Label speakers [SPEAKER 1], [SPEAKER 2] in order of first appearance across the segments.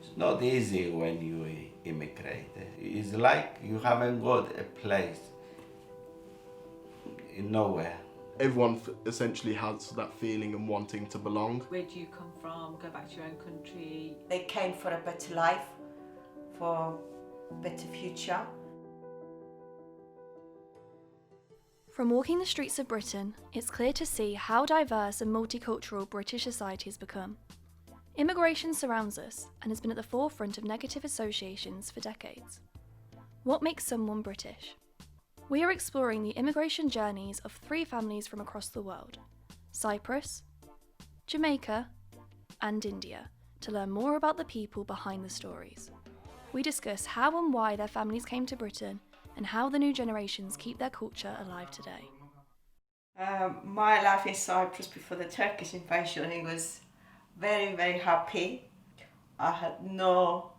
[SPEAKER 1] It's not easy when you immigrate. It's like you haven't got a place in nowhere.
[SPEAKER 2] Everyone essentially has that feeling and wanting to belong.
[SPEAKER 3] Where do you come from? Go back to your own country.
[SPEAKER 4] They came for a better life, for a better future.
[SPEAKER 5] From walking the streets of Britain, it's clear to see how diverse and multicultural British society has become. Immigration surrounds us and has been at the forefront of negative associations for decades. What makes someone British? We are exploring the immigration journeys of 3 families from across the world: Cyprus, Jamaica, and India, to learn more about the people behind the stories. We discuss how and why their families came to Britain and how the new generations keep their culture alive today.
[SPEAKER 4] My life in Cyprus before the Turkish invasion, it was very, very happy. I had no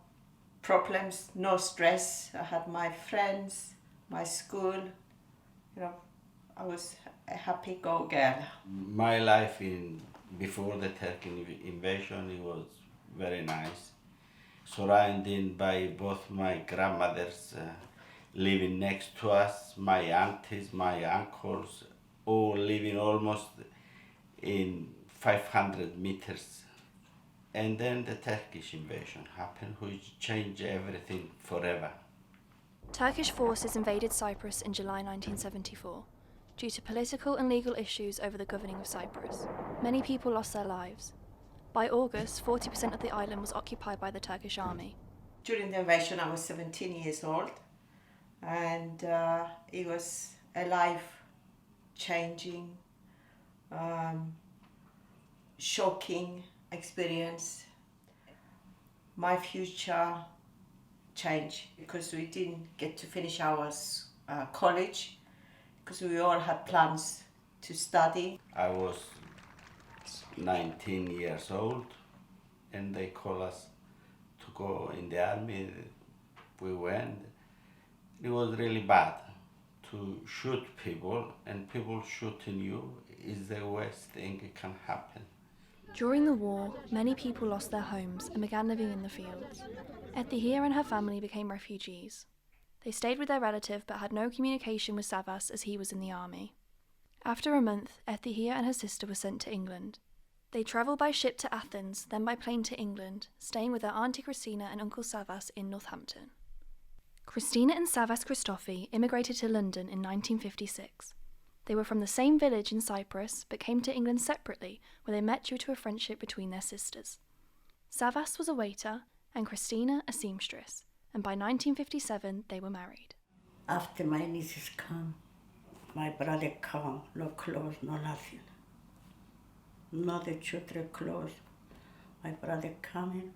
[SPEAKER 4] problems, no stress. I had my friends, my school. I was a happy go girl.
[SPEAKER 1] My life before the Turkish invasion, it was very nice. Surrounded by both my grandmothers living next to us, my aunties, my uncles, all living almost in 500 meters. And then the Turkish invasion happened, which changed everything forever.
[SPEAKER 5] Turkish forces invaded Cyprus in July 1974. Due to political and legal issues over the governing of Cyprus, many people lost their lives. By August, 40% of the island was occupied by the Turkish army.
[SPEAKER 4] During the invasion, I was 17 years old, and it was a life-changing, shocking experience. My future changed because we didn't get to finish our college, because we all had plans to study.
[SPEAKER 1] I was 19 years old, and they called us to go in the army. We went. It was really bad to shoot people, and people shooting you is the worst thing that can happen.
[SPEAKER 5] During the war, many people lost their homes and began living in the fields. Etihia and her family became refugees. They stayed with their relative but had no communication with Savas as he was in the army. After a month, Etihia and her sister were sent to England. They travelled by ship to Athens, then by plane to England, staying with their Auntie Christina and Uncle Savas in Northampton. Christina and Savas Christofi immigrated to London in 1956. They were from the same village in Cyprus, but came to England separately, where they met due to a friendship between their sisters. Savas was a waiter, and Christina a seamstress, and by 1957 they were married.
[SPEAKER 6] After my nieces come, my brother come, no clothes, no nothing. No the children clothes. My brother coming.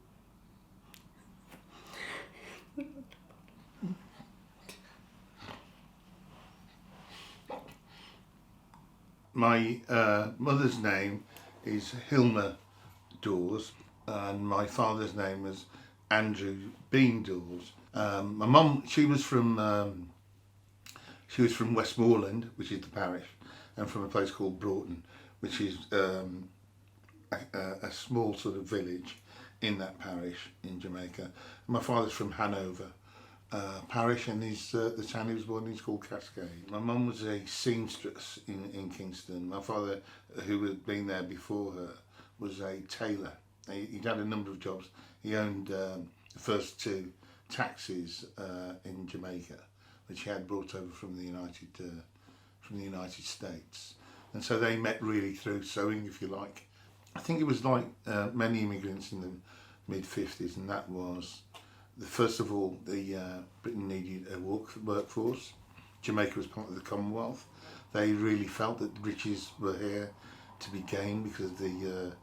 [SPEAKER 7] My mother's name is Hilma Dawes, and my father's name was Andrew Bean Dawes. My mum, she was from Westmoreland, which is the parish, and from a place called Broughton, which is a small sort of village in that parish in Jamaica. My father's from Hanover parish, and the town he was born in is called Cascade. My mum was a seamstress in Kingston. My father, who had been there before her, was a tailor. He'd had a number of jobs. He owned the first 2 taxis in Jamaica, which he had brought over from the United States. And so they met really through sewing, if you like. I think it was like many immigrants in the mid-50s, and that was, first of all, Britain needed a workforce. Jamaica was part of the Commonwealth. They really felt that riches were here to be gained because of the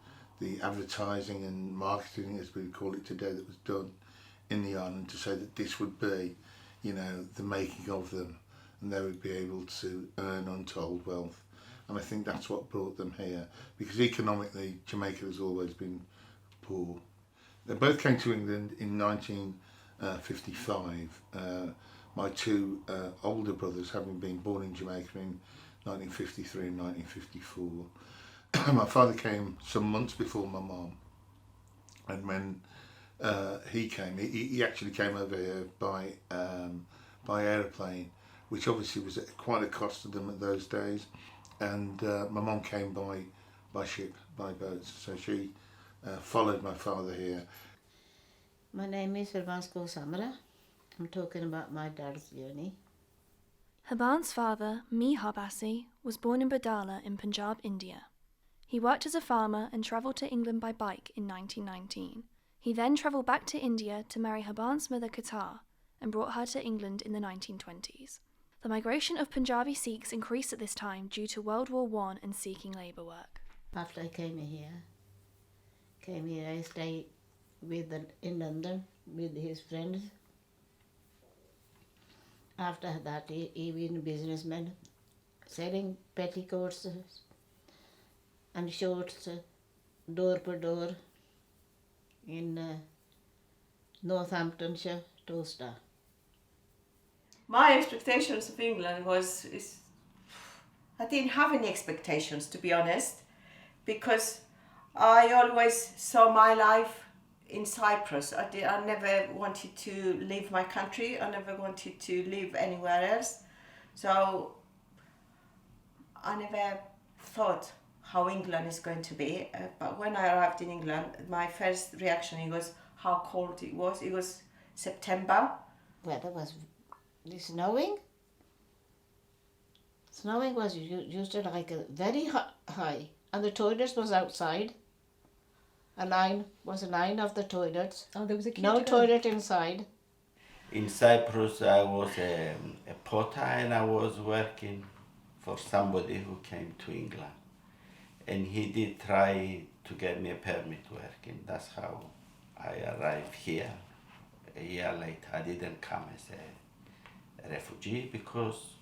[SPEAKER 7] advertising and marketing, as we call it today, that was done in the island to say that this would be, the making of them, and they would be able to earn untold wealth. And I think that's what brought them here, because economically Jamaica has always been poor. They both came to England in 1955. My 2 older brothers having been born in Jamaica in 1953 and 1954. My father came some months before my mum, and when he came. He actually came over here by aeroplane, which obviously was at quite a cost to them at those days. And my mum came by ship, by boat, so she followed my father here.
[SPEAKER 8] My name is Hirvansko Samara. I'm talking about my dad's journey.
[SPEAKER 5] Haban's father, Mihar Bassi, was born in Badala in Punjab, India. He worked as a farmer and travelled to England by bike in 1919. He then travelled back to India to marry Haban's mother Qatar and brought her to England in the 1920s. The migration of Punjabi Sikhs increased at this time due to World War I and seeking labour work.
[SPEAKER 8] After I came here, I stayed in London with his friends. After that, he been a businessman, selling petticoats and shorts door per door in Northamptonshire, Towcester.
[SPEAKER 4] My expectations of England I didn't have any expectations, to be honest, because I always saw my life in Cyprus. I never wanted to leave my country. I never wanted to live anywhere else. So I never thought how England is going to be. But when I arrived in England, my first reaction was how cold it was. It was September.
[SPEAKER 8] Weather was snowing. Snowing was used to like a very high, and the toilets was outside. A line of the toilets.
[SPEAKER 3] Oh, there was a queue
[SPEAKER 8] no
[SPEAKER 3] to go.
[SPEAKER 8] toilet inside.
[SPEAKER 1] In Cyprus, I was a potter and I was working for somebody who came to England. And he did try to get me a permit working. That's how I arrived here. A year later, I didn't come as a refugee because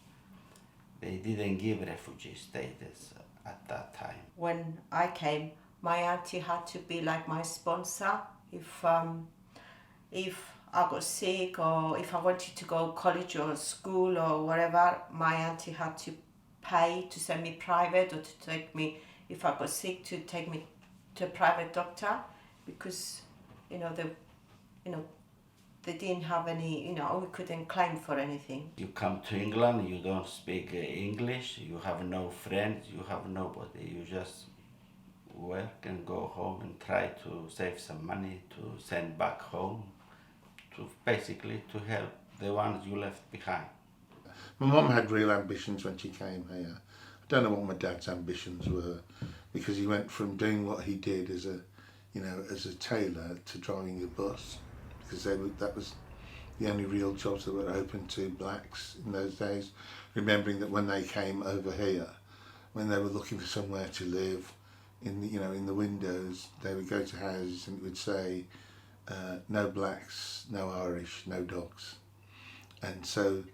[SPEAKER 1] they didn't give refugee status at that time.
[SPEAKER 4] When I came, my auntie had to be like my sponsor. If I got sick or if I wanted to go college or school or whatever, my auntie had to pay to send me private or to take me, if I got sick, to take me to a private doctor, because they didn't have any, we couldn't claim for anything.
[SPEAKER 1] You come to England, you don't speak English, you have no friends, you have nobody. You just work and go home and try to save some money to send back home, to basically to help the ones you left behind.
[SPEAKER 7] My mum had real ambitions when she came here. I don't know what my dad's ambitions were, because he went from doing what he did as a tailor to driving a bus, because that was the only real jobs that were open to blacks in those days. Remembering that when they came over here, when they were looking for somewhere to live, in the windows, they would go to houses and it would say, no blacks, no Irish, no dogs. And so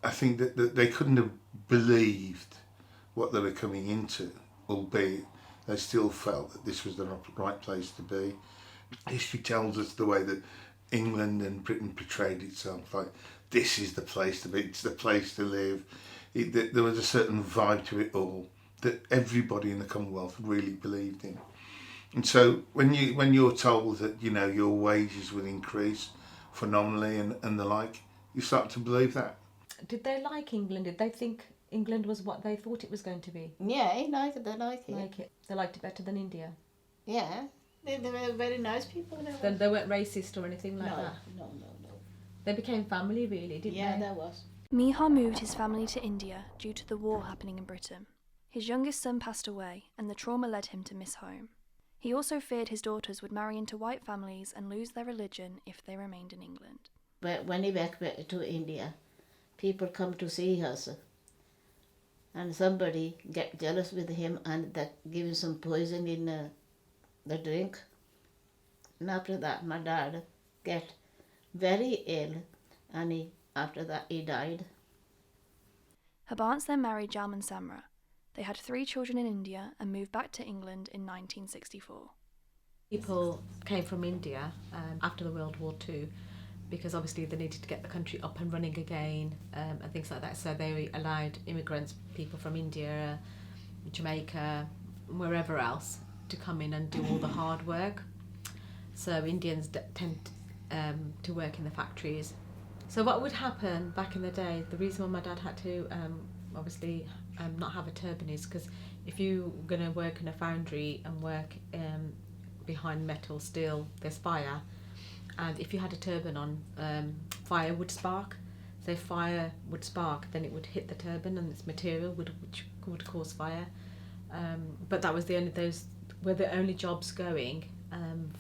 [SPEAKER 7] I think that they couldn't have believed what they were coming into, albeit they still felt that this was the right place to be. History tells us the way that England and Britain portrayed itself, like this is the place to be, it's the place to live. There was a certain vibe to it all that everybody in the Commonwealth really believed in. And so when you're told that your wages will increase phenomenally and the like, you start to believe that.
[SPEAKER 3] Did they like England? Did they think England was what they thought it was going to be?
[SPEAKER 8] Yeah, they like it.
[SPEAKER 3] They liked it better than India?
[SPEAKER 8] Yeah, they were very nice people.
[SPEAKER 3] Then they weren't racist or anything like that?
[SPEAKER 8] No.
[SPEAKER 3] They became family, really, didn't they?
[SPEAKER 8] Yeah, there was.
[SPEAKER 5] Mihar moved his family to India due to the war happening in Britain. His youngest son passed away, and the trauma led him to miss home. He also feared his daughters would marry into white families and lose their religion if they remained in England.
[SPEAKER 8] But when he went back to India, people come to see us, and somebody get jealous with him and that give him some poison in the drink. And after that, my dad get very ill, and after that he died.
[SPEAKER 5] Habans then married Jalman Samra. They had 3 children in India and moved back to England in 1964.
[SPEAKER 3] People came from India after the World War II because obviously they needed to get the country up and running again and things like that. So they allowed immigrants, people from India, Jamaica, wherever else, to come in and do all the hard work. So Indians tend to work in the factories. So what would happen back in the day, the reason why my dad had to obviously not have a turban is because if you're going to work in a foundry and work behind metal, steel, there's fire. And if you had a turban on, fire would spark. So if fire would spark, then it would hit the turban and its material which would cause fire. But that was those were the only jobs going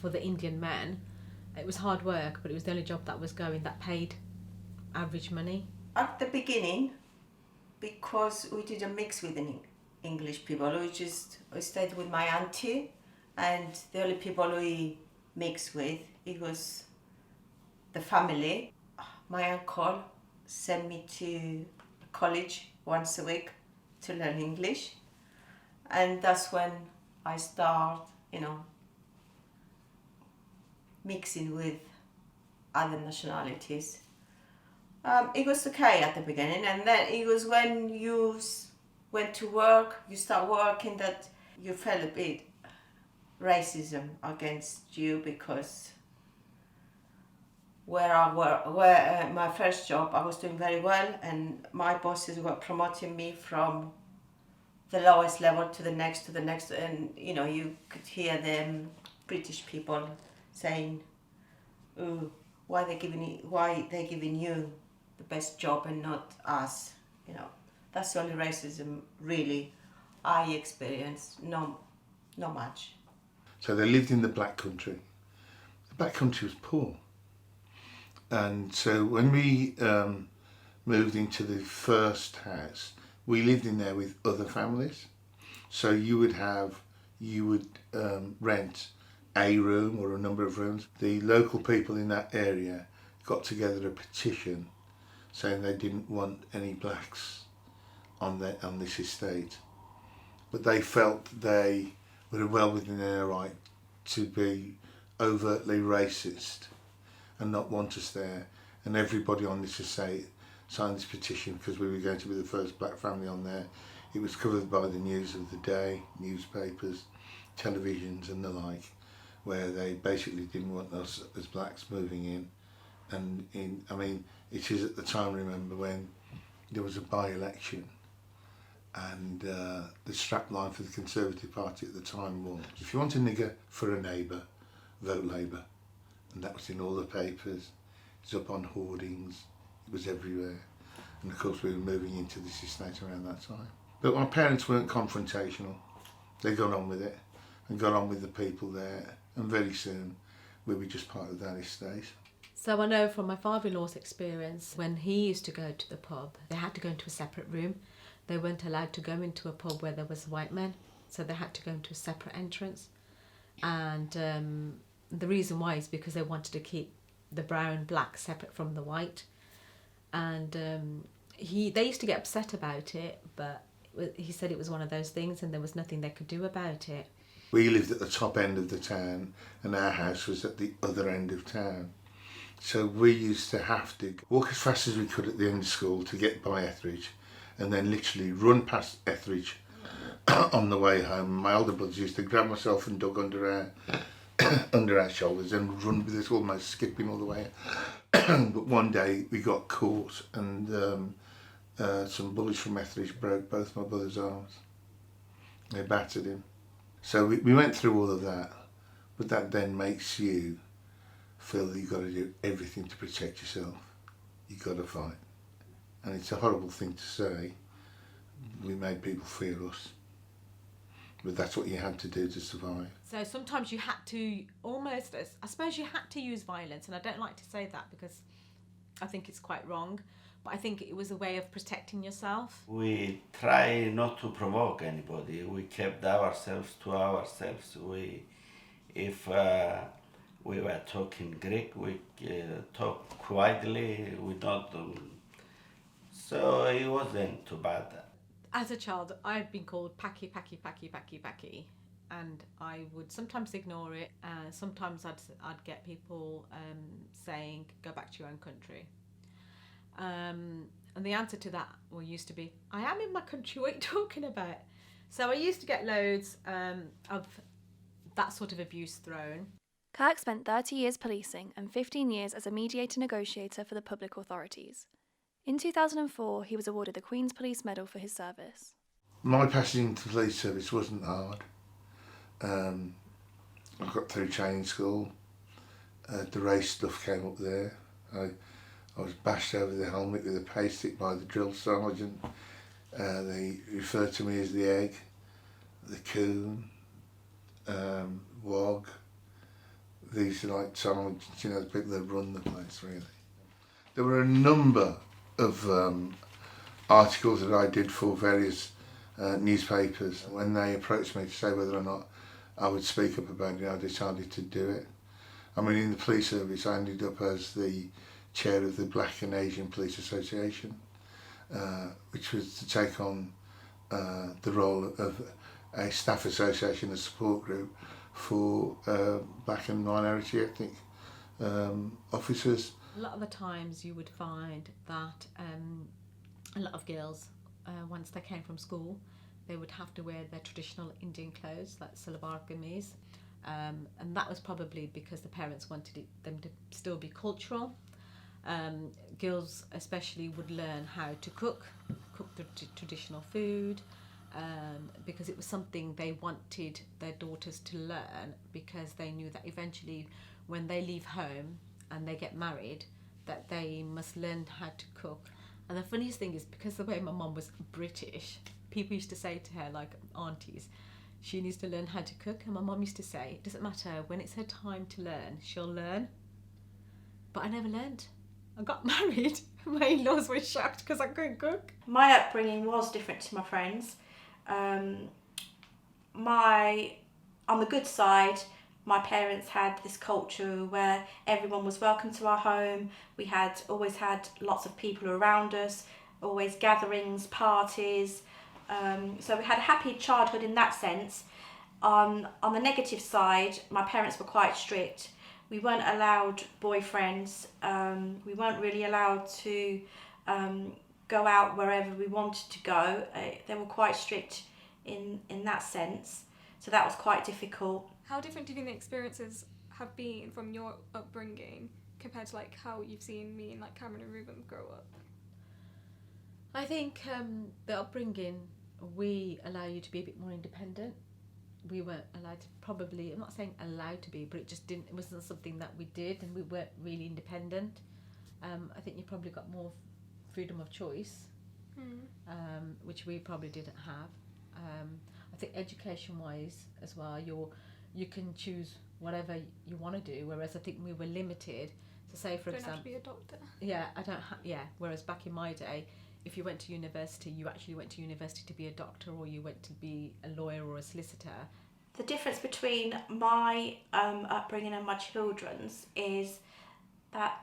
[SPEAKER 3] for the Indian men. It was hard work, but it was the only job that was going that paid average money.
[SPEAKER 4] At the beginning, because we didn't mix with any English people, we stayed with my auntie, and the only people we mixed with, it was the family. My uncle sent me to college once a week to learn English, and that's when I start, mixing with other nationalities. It was okay at the beginning, and then it was when you went to work, you start working, that you felt a bit racism against you, because where my first job, I was doing very well, and my bosses were promoting me from the lowest level to the next, and you could hear them British people saying, "Oh, why they giving you the best job and not us?" That's the only racism really I experienced. No, not much.
[SPEAKER 7] So they lived in the Black Country. The Black Country was poor. And so when we moved into the first house, we lived in there with other families. So you would rent a room or a number of rooms. The local people in that area got together a petition saying they didn't want any blacks on this estate, but they felt they were well within their right to be overtly racist and not want us there. And everybody on this estate signed this petition because we were going to be the first black family on there. It was covered by the news of the day, newspapers, televisions and the like, where they basically didn't want us as blacks moving in. And it is at the time, remember, when there was a by-election, and the strapline for the Conservative Party at the time was, if you want a nigger for a neighbour, vote Labour. And that was in all the papers, it was up on hoardings, it was everywhere. And of course we were moving into this estate around that time. But my parents weren't confrontational, they got on with it and got on with the people there, and very soon we were just part of that estate.
[SPEAKER 3] So I know from my father-in-law's experience, when he used to go to the pub, they had to go into a separate room. They weren't allowed to go into a pub where there was white men, so they had to go into a separate entrance. And the reason why is because they wanted to keep the brown, black separate from the white. And they used to get upset about it, but he said it was one of those things and there was nothing they could do about it.
[SPEAKER 7] We lived at the top end of the town and our house was at the other end of town. So we used to have to walk as fast as we could at the end of school to get by Etheridge, and then literally run past Etheridge on the way home. My older brothers used to grab myself and Doug under our shoulders and run with us, almost skipping all the way. But one day we got caught, and some bullies from Etheridge broke both my brother's arms. They battered him. So we went through all of that, but that then makes you feel that you've got to do everything to protect yourself. You've got to fight. And it's a horrible thing to say. We made people fear us. But that's what you had to do to survive.
[SPEAKER 3] So sometimes you had to almost, I suppose you had to use violence, and I don't like to say that because I think it's quite wrong, but I think it was a way of protecting yourself.
[SPEAKER 1] We try not to provoke anybody. We kept ourselves to ourselves. If we were talking Greek, we talk quietly. We don't. So it wasn't too bad.
[SPEAKER 3] As a child, I'd been called Paki, Paki, Paki, Paki, Paki, and I would sometimes ignore it. Sometimes I'd get people saying, "Go back to your own country." And the answer to that used to be, "I am in my country, what are you talking about?" So I used to get loads of that sort of abuse thrown.
[SPEAKER 5] Kirk spent 30 years policing and 15 years as a mediator negotiator for the public authorities. In 2004, he was awarded the Queen's Police Medal for his service.
[SPEAKER 7] My passage into the police service wasn't hard. I got through training school. The race stuff came up there. I was bashed over the helmet with a pay stick by the drill sergeant. They referred to me as the egg, the coon, wog. These are like sergeants, you know, the people that run the place, really. There were a number of articles that I did for various newspapers. When they approached me to say whether or not I would speak up about it, I decided to do it. I mean, in the police service, I ended up as the chair of the Black and Asian Police Association, which was to take on the role of a staff association, a support group for black and minority ethnic officers.
[SPEAKER 3] A lot of the times you would find that a lot of girls, once they came from school, they would have to wear their traditional Indian clothes, like salwar kameez, and that was probably because the parents wanted them to still be cultural. Girls especially would learn how to cook the traditional food, because it was something they wanted their daughters to learn, because they knew that eventually when they leave home and they get married, that they must learn how to cook. And the funniest thing is, because the way my mum was British, people used to say to her, like aunties, she needs to learn how to cook. And my mum used to say, it doesn't matter, when it's her time to learn, she'll learn. But I never learned. I got married. My in-laws were shocked because I couldn't cook.
[SPEAKER 9] My upbringing was different to my friends. On the good side, my parents had this culture where everyone was welcome to our home. We had always had lots of people around us, always gatherings, parties. So we had a happy childhood in that sense. On the negative side, my parents were quite strict. We weren't allowed boyfriends. We weren't really allowed to go out wherever we wanted to go. They were quite strict in that sense. So that was quite difficult.
[SPEAKER 10] How different do you think the experiences have been from your upbringing compared to like how you've seen me and like Cameron and Ruben grow up?
[SPEAKER 3] I think the upbringing, we allow you to be a bit more independent. We weren't allowed to, probably, I'm not saying allowed to be, but it wasn't something that we did, and we weren't really independent. I think you probably got more freedom of choice, which we probably didn't have. I think education-wise as well, you can choose whatever you want to do, whereas I think we were limited. So say, for example,
[SPEAKER 10] don't have to be a doctor.
[SPEAKER 3] Yeah, whereas back in my day, if you went to university, you actually went to university to be a doctor, or you went to be a lawyer or a solicitor.
[SPEAKER 9] The difference between my upbringing and my children's is that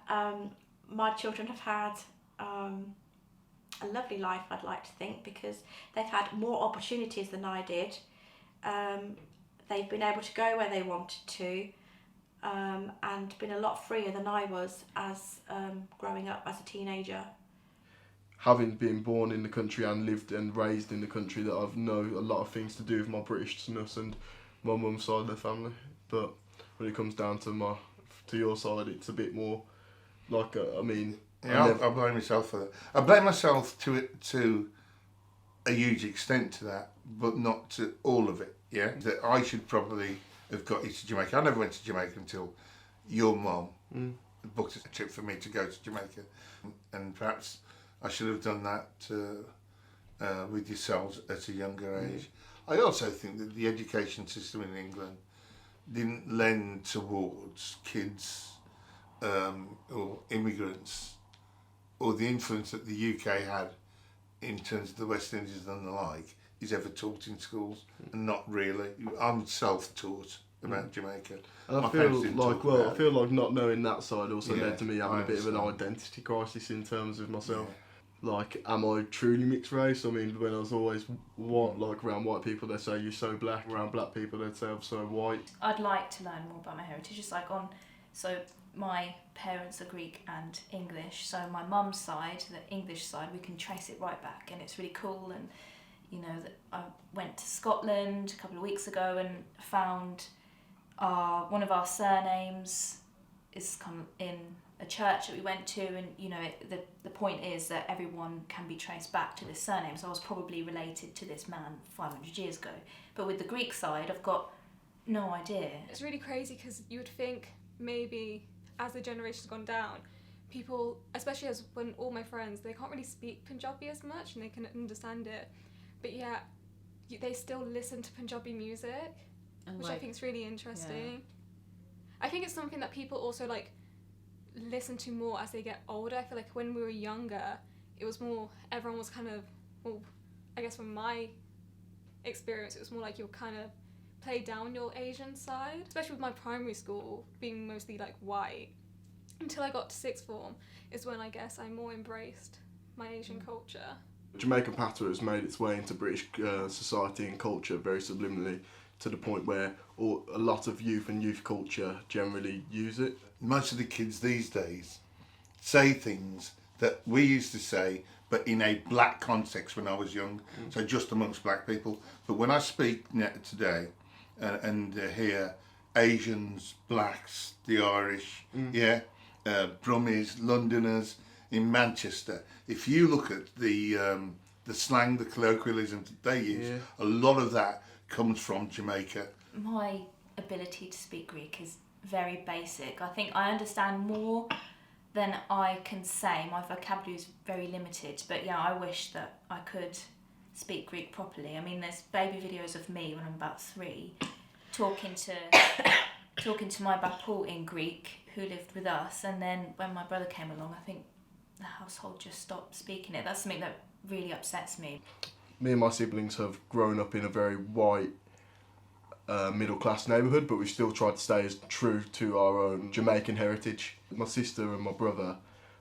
[SPEAKER 9] my children have had a lovely life, I'd like to think, because they've had more opportunities than I did. They've been able to go where they wanted to, and been a lot freer than I was as growing up as a teenager.
[SPEAKER 2] Having been born in the country and lived and raised in the country, that I've know a lot of things to do with my Britishness and my mum's side of the family. But when it comes down to your side, it's a bit more like I blame myself for that. I blame myself to a huge extent to that, but not to all of it. Yeah, that I should probably have got you to Jamaica. I never went to Jamaica until your mum booked a trip for me to go to Jamaica, and perhaps I should have done that with yourselves at a younger age. I also think that the education system in England didn't lend towards kids or immigrants, or the influence that the UK had in terms of the West Indies and the like is ever taught in schools, and not really. I'm self-taught about Jamaica. And I feel like not knowing that side also led to me having a bit of an identity crisis in terms of myself. Yeah. Like, am I truly mixed race? I mean, when I was always around white people, they say you're so black. Around black people, they'd say I'm so white.
[SPEAKER 11] I'd like to learn more about my heritage. It's like so my parents are Greek and English. So my mum's side, the English side, we can trace it right back, and it's really cool. And you know, that I went to Scotland a couple of weeks ago and found one of our surnames is come in a church that we went to, and you know the point is that everyone can be traced back to this surname. So I was probably related to this man 500 years ago. But with the Greek side, I've got no idea.
[SPEAKER 10] It's really crazy because you would think maybe as the generation's gone down, people, especially as when all my friends, they can't really speak Punjabi as much and they can understand it, but yeah, they still listen to Punjabi music, which I think is really interesting. Yeah. I think it's something that people also like listen to more as they get older. I feel like when we were younger, it was more, everyone was kind of, well, I guess from my experience, it was more like you'll kind of play down your Asian side, especially with my primary school being mostly like white. Until I got to sixth form is when I guess I more embraced my Asian culture.
[SPEAKER 2] Jamaican patois has made its way into British society and culture very subliminally, to the point where a lot of youth and youth culture generally use it.
[SPEAKER 7] Most of the kids these days say things that we used to say, but in a black context when I was young, so just amongst black people. But when I speak today and hear Asians, blacks, the Irish, Brummies, Londoners in Manchester, if you look at the slang, the colloquialism that they use, a lot of that comes from Jamaica.
[SPEAKER 11] My ability to speak Greek is very basic. I think I understand more than I can say. My vocabulary is very limited, but yeah, I wish that I could speak Greek properly. I mean, there's baby videos of me when I'm about 3 talking to my bapu in Greek who lived with us, and then when my brother came along, I think the household just stopped speaking it. That's something that really upsets me.
[SPEAKER 2] Me and my siblings have grown up in a very white middle class neighbourhood, but we've still tried to stay as true to our own Jamaican heritage. My sister and my brother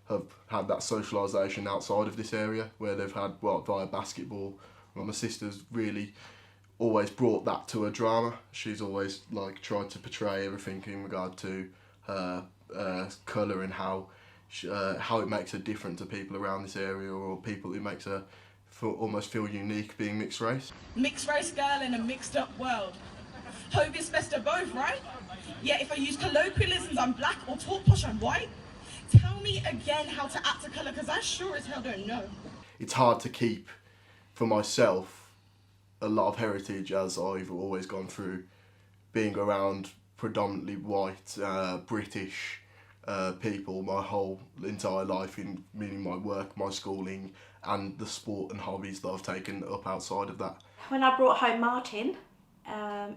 [SPEAKER 2] have had that socialisation outside of this area, where they've had, via basketball. Well, my sister's really always brought that to her drama. She's always tried to portray everything in regard to her colour and how it makes her different to people around this area, or people who makes her almost feel unique being mixed race.
[SPEAKER 12] Mixed race girl in a mixed up world. Hope it's best of both, right? Yeah, if I use colloquialisms, I'm black, or talk posh, I'm white. Tell me again how to act a colour, because I sure as hell don't know.
[SPEAKER 2] It's hard to keep for myself a lot of heritage, as I've always gone through being around predominantly white, British people my whole entire life, meaning my work, my schooling, and the sport and hobbies that I've taken up outside of that.
[SPEAKER 9] When I brought home Martin,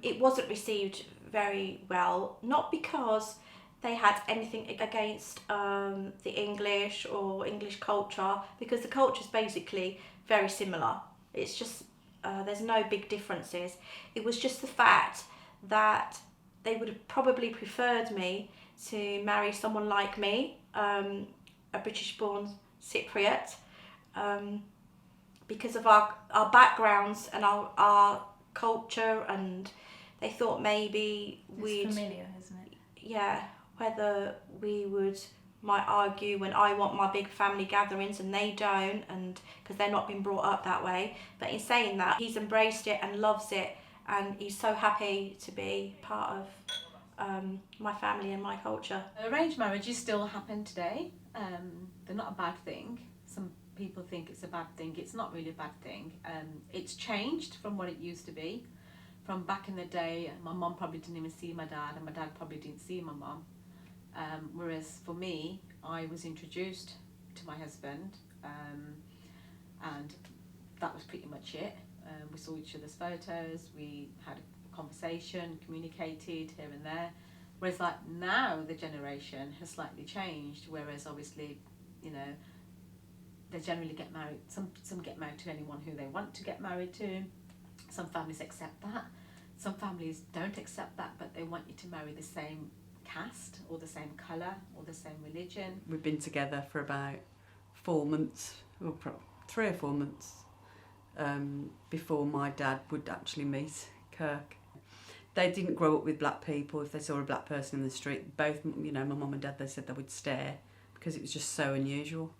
[SPEAKER 9] it wasn't received very well, not because they had anything against the English or English culture, because the culture is basically very similar. It's just, there's no big differences. It was just the fact that they would have probably preferred me to marry someone like me, a British-born Cypriot, because of our backgrounds and our culture, and they thought maybe
[SPEAKER 11] it's familiar, isn't it?
[SPEAKER 9] Yeah, whether we might argue when I want my big family gatherings and they don't, and because they're not been brought up that way. But in saying that, he's embraced it and loves it, and he's so happy to be part of my family and my culture.
[SPEAKER 3] Arranged marriages still happen today. They're not a bad thing. Some people think it's a bad thing. It's not really a bad thing. It's changed from what it used to be. From back in the day, my mum probably didn't even see my dad, and my dad probably didn't see my mum. Whereas for me, I was introduced to my husband, and that was pretty much it. We saw each other's photos, we had a conversation, communicated here and there. Whereas now the generation has slightly changed, whereas obviously, they generally get married. Some get married to anyone who they want to get married to. Some families accept that. Some families don't accept that, but they want you to marry the same caste or the same colour or the same religion.
[SPEAKER 13] We've been together for about 4 months, or 3 or 4 months, before my dad would actually meet Kirk. They didn't grow up with black people. If they saw a black person in the street, both, my mum and dad, they said they would stare because it was just so unusual.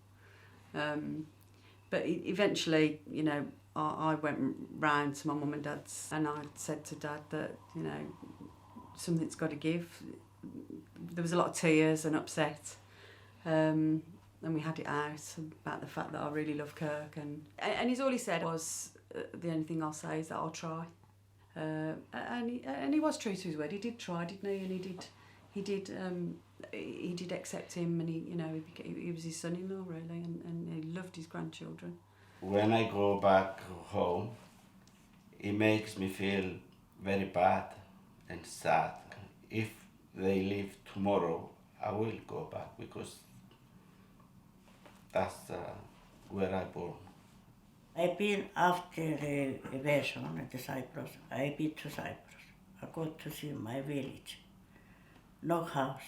[SPEAKER 13] But eventually, I went round to my mum and dad's, and I said to Dad that, something's got to give. There was a lot of tears and upset, and we had it out about the fact that I really love Kirk, and all he said was, the only thing I'll say is that I'll try. And he was true to his word. He did try, didn't he? And he did accept him, and he was his son-in-law really, and he loved his grandchildren.
[SPEAKER 1] When I go back home, it makes me feel very bad and sad. If they leave tomorrow, I will go back because that's where I born.
[SPEAKER 6] I've been after the invasion at Cyprus. I've been to Cyprus. I got to see my village. No house.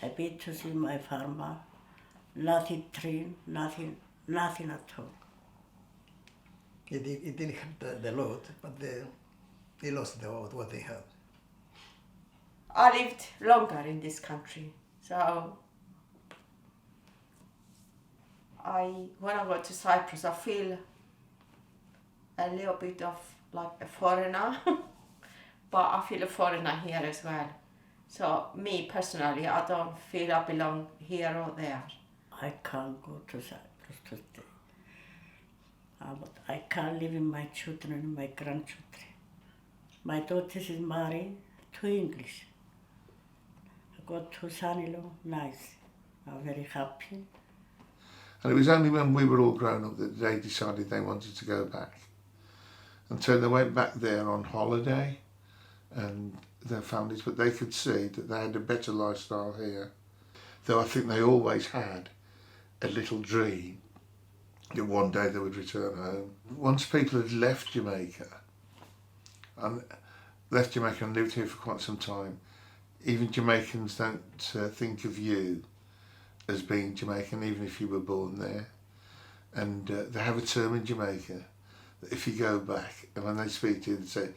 [SPEAKER 6] I've been to see my farmer. Nothing tree, nothing at all.
[SPEAKER 14] It didn't have the lot, but they lost what they had.
[SPEAKER 4] I lived longer in this country, so when I go to Cyprus, I feel a little bit of like a foreigner, but I feel a foreigner here as well. So me personally, I don't feel I belong here or there.
[SPEAKER 6] I can't go to Cyprus to stay. But I can't live with my children and my grandchildren. My daughter is married to English. I got two son-in-law, nice. I'm very happy.
[SPEAKER 7] And it was only when we were all grown up that they decided they wanted to go back. And so they went back there on holiday and their families, but they could see that they had a better lifestyle here. Though I think they always had a little dream that one day they would return home. Once people had left Jamaica and lived here for quite some time, even Jamaicans don't think of you as being Jamaican, even if you were born there. And they have a term in Jamaica that if you go back, and when they speak to you, they say,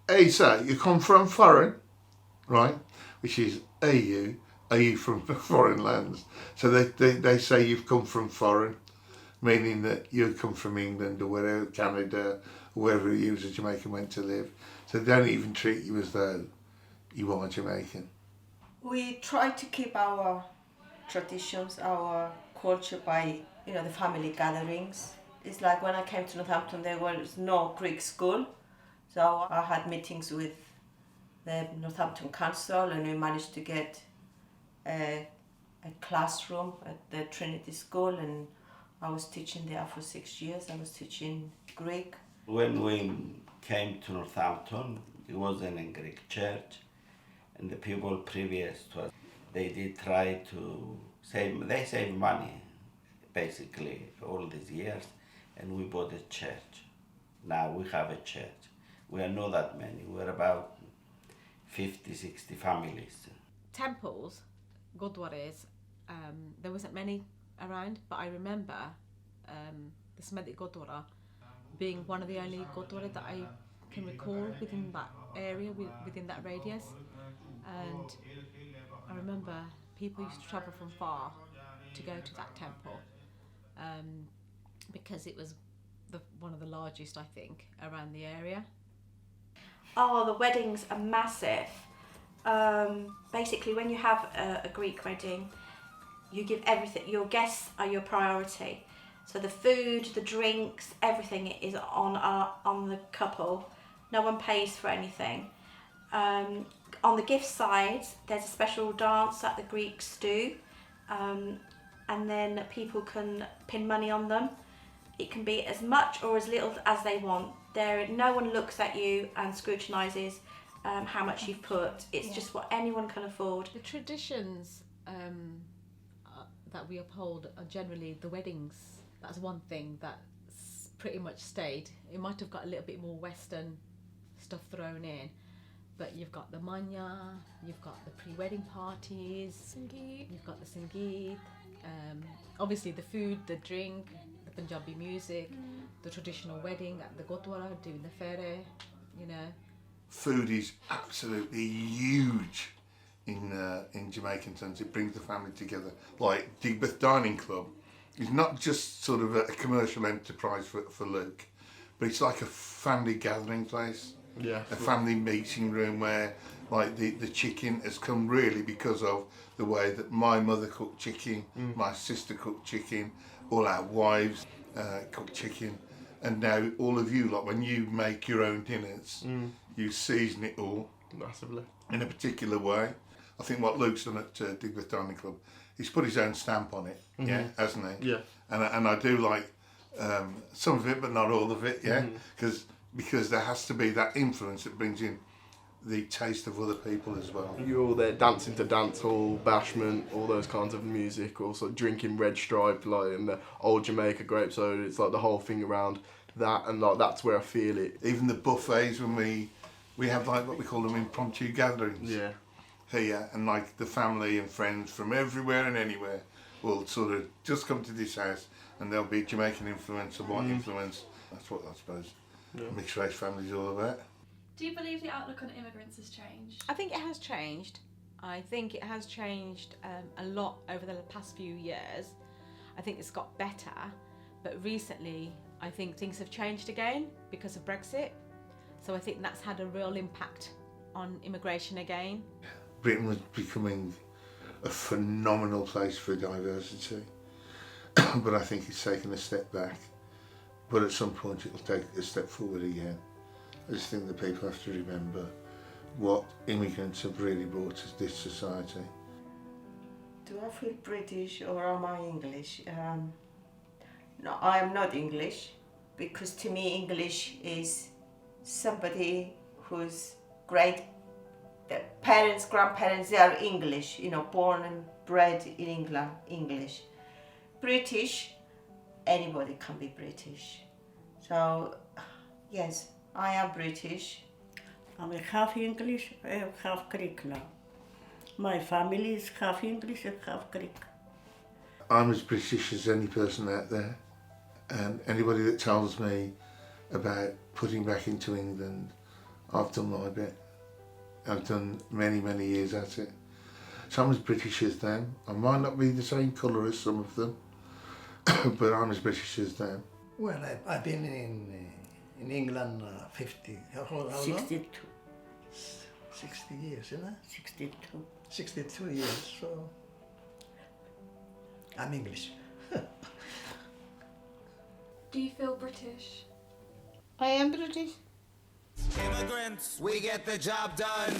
[SPEAKER 7] "Hey, sir, you come from foreign," right? Which is, are you from foreign lands? So they say you've come from foreign, meaning that you come from England or wherever, Canada, or wherever you as a Jamaican went to live. So they don't even treat you as though you are Jamaican.
[SPEAKER 4] We try to keep our traditions, our culture by, the family gatherings. It's like when I came to Northampton, there was no Greek school. So I had meetings with the Northampton Council and we managed to get a classroom at the Trinity School, and I was teaching there for 6 years. I was teaching Greek.
[SPEAKER 1] When we came to Northampton, it wasn't a Greek church, and the people previous to us, they did try to save money, basically, all these years, and we bought a church. Now we have a church. We are not that many. We're about 50, 60 families.
[SPEAKER 3] Temples, gurdwaras, there wasn't many around, but I remember the Smedhi Gurdwara being one of the only gurdwara that I can recall within that area, within that radius. And I remember people used to travel from far to go to that temple because it was one of the largest, I think, around the area.
[SPEAKER 9] Oh, the weddings are massive. Basically, when you have a Greek wedding, you give everything. Your guests are your priority. So the food, the drinks, everything is on the couple. No one pays for anything. On the gift side, there's a special dance that the Greeks do, and then people can pin money on them. It can be as much or as little as they want. No one looks at you and scrutinises how much you've put. It's just what anyone can afford.
[SPEAKER 3] The traditions that we uphold are generally the weddings. That's one thing that's pretty much stayed. It might have got a little bit more Western stuff thrown in, but you've got the manya, you've got the pre-wedding parties,
[SPEAKER 10] Sangeet.
[SPEAKER 3] You've got the Sangeet, obviously the food, the drink, the Punjabi music, the traditional wedding at the Gurdwara, doing the fere,
[SPEAKER 7] Food is absolutely huge in Jamaican terms. It brings the family together. Like Digbeth Dining Club is not just sort of a commercial enterprise for Luke, but it's like a family gathering place.
[SPEAKER 2] Yeah.
[SPEAKER 7] A family meeting room where like the chicken has come really because of the way that my mother cooked chicken, my sister cooked chicken, all our wives cook chicken, and now all of you, like when you make your own dinners, you season it all
[SPEAKER 2] massively
[SPEAKER 7] in a particular way. I think what Luke's done at Digbeth Dining Club, he's put his own stamp on it, yeah, hasn't he?
[SPEAKER 2] Yeah.
[SPEAKER 7] And I do like some of it, but not all of it, yeah, because there has to be that influence that brings in the taste of other people as well.
[SPEAKER 2] You're all there dancing to dancehall, bashment, all those kinds of music, also drinking Red Stripe, like in the old Jamaica grape soda. It's like the whole thing around that, and like that's where I feel it.
[SPEAKER 7] Even the buffets when we have like what we call them impromptu gatherings.
[SPEAKER 2] Yeah.
[SPEAKER 7] Here, and like the family and friends from everywhere and anywhere will sort of just come to this house, and there'll be Jamaican influence or white influence. That's what I suppose mixed race family is all about.
[SPEAKER 11] Do you believe the outlook on immigrants has changed?
[SPEAKER 15] I think it has changed. I think it has changed a lot over the past few years. I think it's got better, but recently I think things have changed again because of Brexit. So I think that's had a real impact on immigration again.
[SPEAKER 7] Britain was becoming a phenomenal place for diversity, but I think it's taken a step back. But at some point it'll take a step forward again. I just think that people have to remember what immigrants have really brought to this society.
[SPEAKER 4] Do I feel British or am I English? No, I am not English, because to me English is somebody who's great. Their parents, grandparents, they are English, you know, born and bred in England, English. British, anybody can be British. So, yes, I am British.
[SPEAKER 6] I'm half English, half Greek now. My family is half English and half Greek.
[SPEAKER 7] I'm as British as any person out there, and anybody that tells me about putting back into England, I've done my bit. I've done many, many years at it. So I'm as British as them. I might not be the same colour as some of them, but I'm as British as them.
[SPEAKER 14] Well, I've been in England 50, how long?
[SPEAKER 6] 62.
[SPEAKER 14] 60 years, isn't it?
[SPEAKER 6] 62.
[SPEAKER 14] 62 years, so I'm English.
[SPEAKER 10] Do you feel British?
[SPEAKER 8] I am British.
[SPEAKER 16] Immigrants, we get the job done.